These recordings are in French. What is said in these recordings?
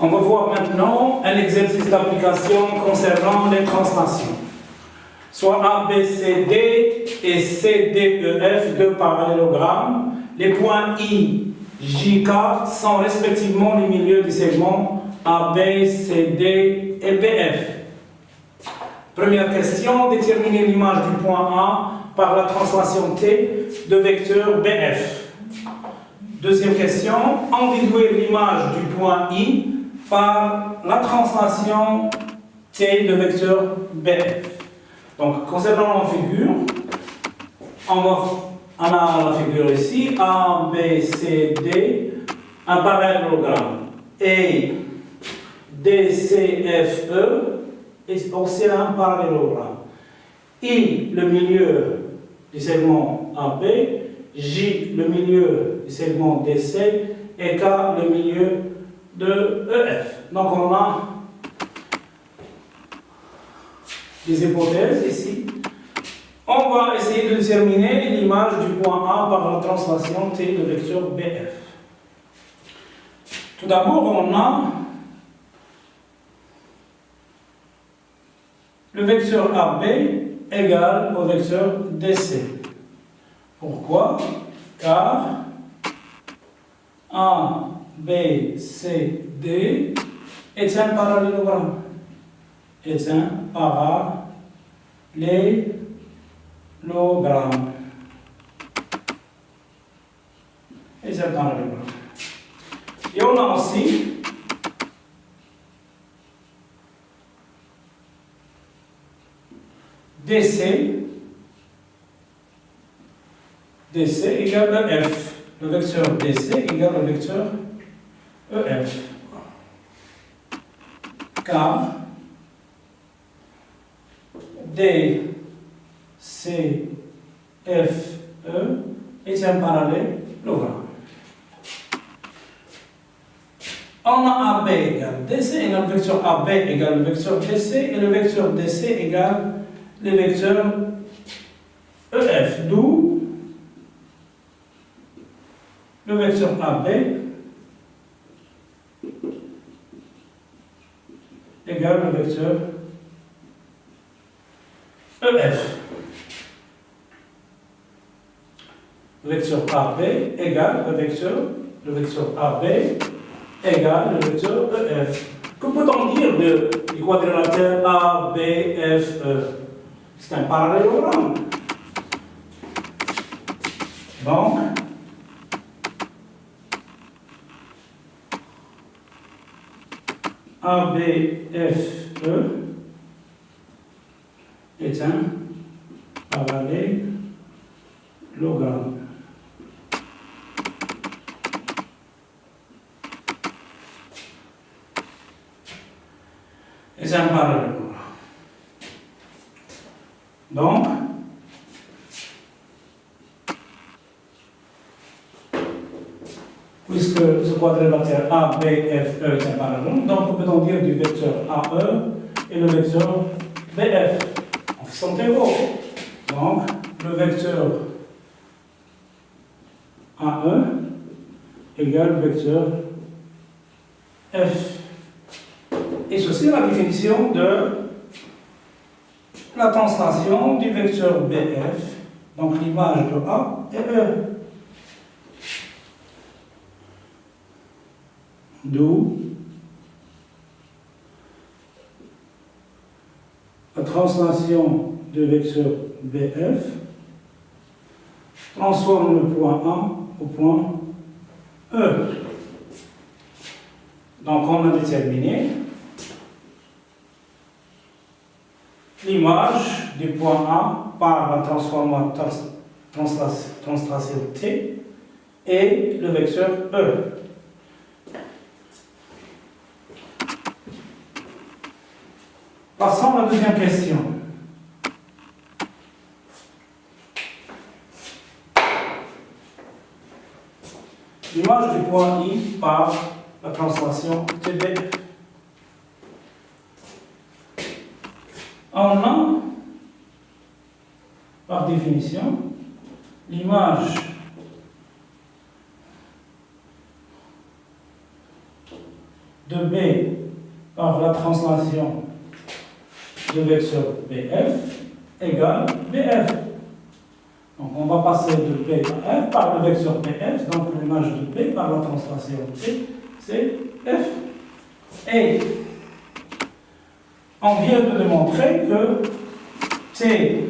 On va voir maintenant un exercice d'application concernant les translations. Soit A, B, C, D et C, D, E, F, deux parallélogrammes. Les points I, J, K sont respectivement les milieux des segments A, B, C, D et BF. Première question, déterminer l'image du point A par la translation T de vecteur BF. Deuxième question, en déduire l'image du point I par la translation T de vecteur BF. Donc, concernant la figure, on a la figure ici, A, B, C, D, un parallélogramme. Et D, C, F, E, est aussi un parallélogramme. I, le milieu du segment AB, J, le milieu du segment DC, et K, le milieu de EF. Donc on a des hypothèses ici. On va essayer de déterminer l'image du point A par la translation T de vecteur BF. Tout d'abord, on a le vecteur AB égale au vecteur DC. Pourquoi? Car A, B, C, D est un parallélogramme. Est un parallélogramme. Est un parallélogramme. Et on a aussi DC égale EF. Le vecteur DC égale le vecteur EF. Car D, C, F, E est un parallélogramme. On a AB égale DC égale le vecteur AB égale le vecteur DC et le vecteur DC égale le vecteur EF, d'où le vecteur AB égale le vecteur EF. Le vecteur AB égale le vecteur AB égale le vecteur EF. Que peut-on dire du quadrilatère ABFE? C'est un parallélogramme. Donc, ABFE est un parallélogramme. Et c'est un parallélogramme. Donc, puisque ce quadrilatère ABFE est un parallélogramme, donc peut-on dire du vecteur AE et le vecteur BF sont égaux. Donc, le vecteur AE égale le vecteur F. Et ceci est la définition de la translation du vecteur BF, donc l'image de A et E. D'où la translation du vecteur BF transforme le point A au point E. Donc on a déterminé l'image du point A par la translation T et le vecteur E. Passons à la deuxième question. L'image du point I par la translation TB. On a, par définition, l'image de B par la translation de vecteur BF égale BF. Donc on va passer de B à F par le vecteur BF, donc l'image de B par la translation de B, c'est F. Et on vient de démontrer que T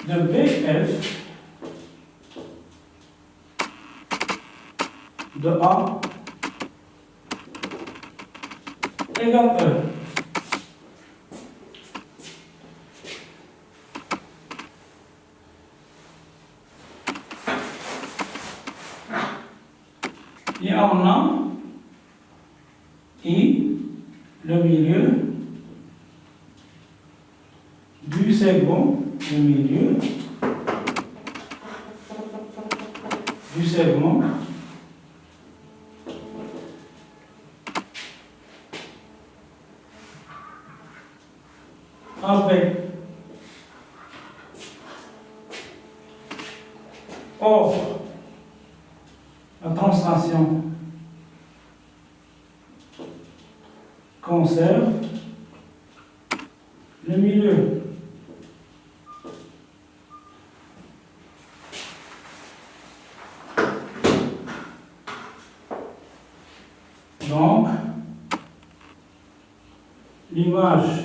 de BF de A égale E. Et on a I, le milieu du segment, du milieu du segment AB. Or, la translation conserve le milieu. Donc, l'image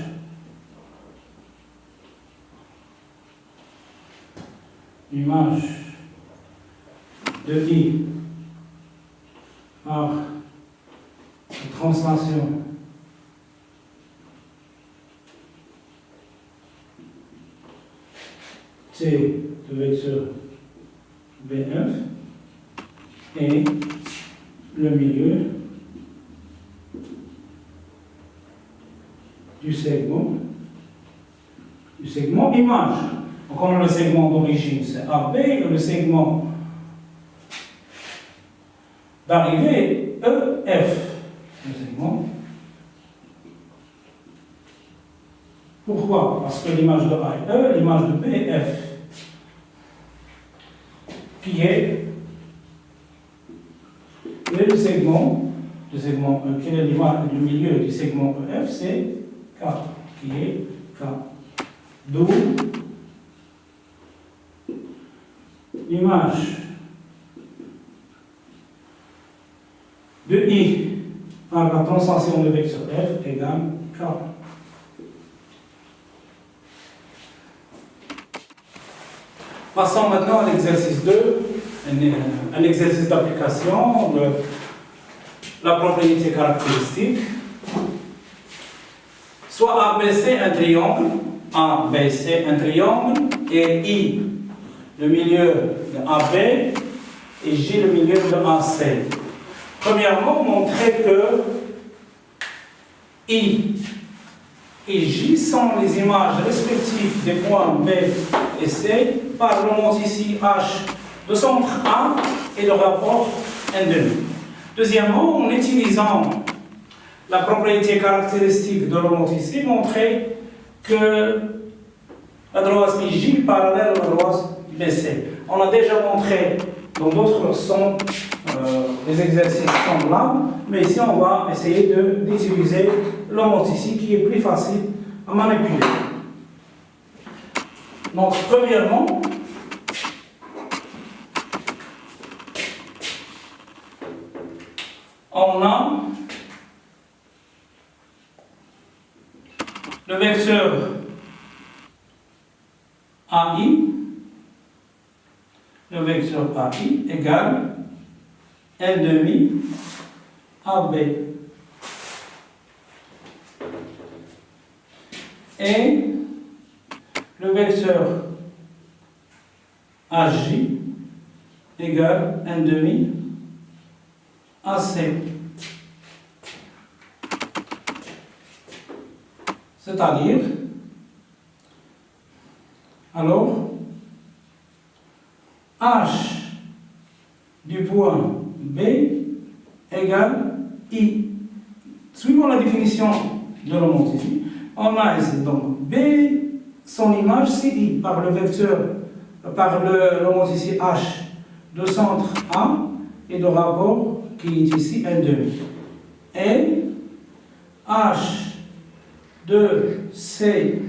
de I par la translation T de vecteur BF et le milieu du segment image. Donc on a le segment d'origine, c'est AB, et le segment d'arrivée, EF. Le segment. Pourquoi? Parce que l'image de A est E, l'image de B est F. Qui est le segment, quel est le milieu du segment EF, c'est K, qui est K. D'où l'image de I par la translation de vecteur F égale K. Passons maintenant à l'exercice 2, un exercice d'application de la propriété caractéristique. Soit ABC un triangle, ABC un triangle, et I le milieu de AB et J le milieu de AC. Premièrement, montrer que I et J sont les images respectives des points B et C par l'homonyme ici H de centre A et le rapport N'. Deuxièmement, en utilisant la propriété caractéristique de l'homonyme ici, montrer que la droite IJ parallèle à la droite BC. On a déjà montré dans d'autres sons des exercices semblables, mais ici on va essayer d'utiliser l'homonyme ici qui est plus facile à manipuler. Donc, premièrement, on a le vecteur AI, égale N' AB. Et le vecteur AJ égale N' AC. C'est-à-dire, alors, H du point B égale I. Suivant la définition de l'homonyme ici, on a ici donc B, son image c'est I, par le vecteur, par l'homonyme ici H de centre A et de rapport qui est ici N'. Et H de C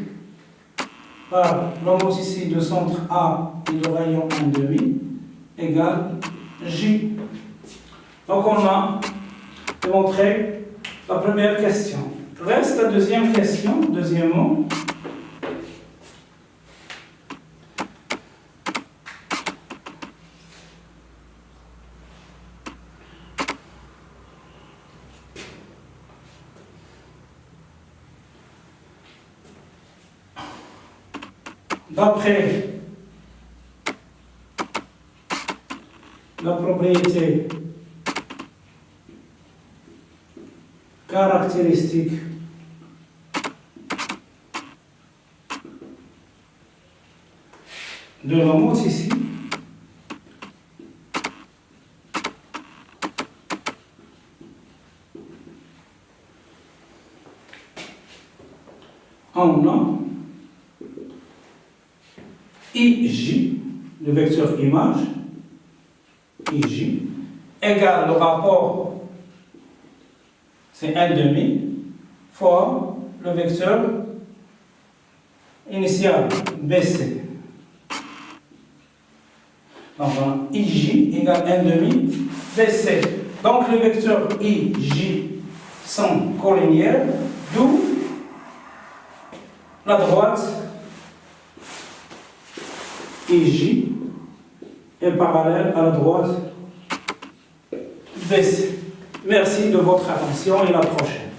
par l'homocystine de centre A et de rayon 1,5 égale J. Donc on a démontré la première question. Reste la deuxième question, deuxièmement. D'après la propriété caractéristique de l'homocystine, on a IJ, le vecteur image, IJ, égale le rapport, c'est 1,5 fois le vecteur initial, BC. Donc, on a IJ égale 1,5 BC. Donc, les vecteurs IJ sont collinéaires, d'où la droite IJ est parallèle à la droite BC. Merci de votre attention et à la prochaine.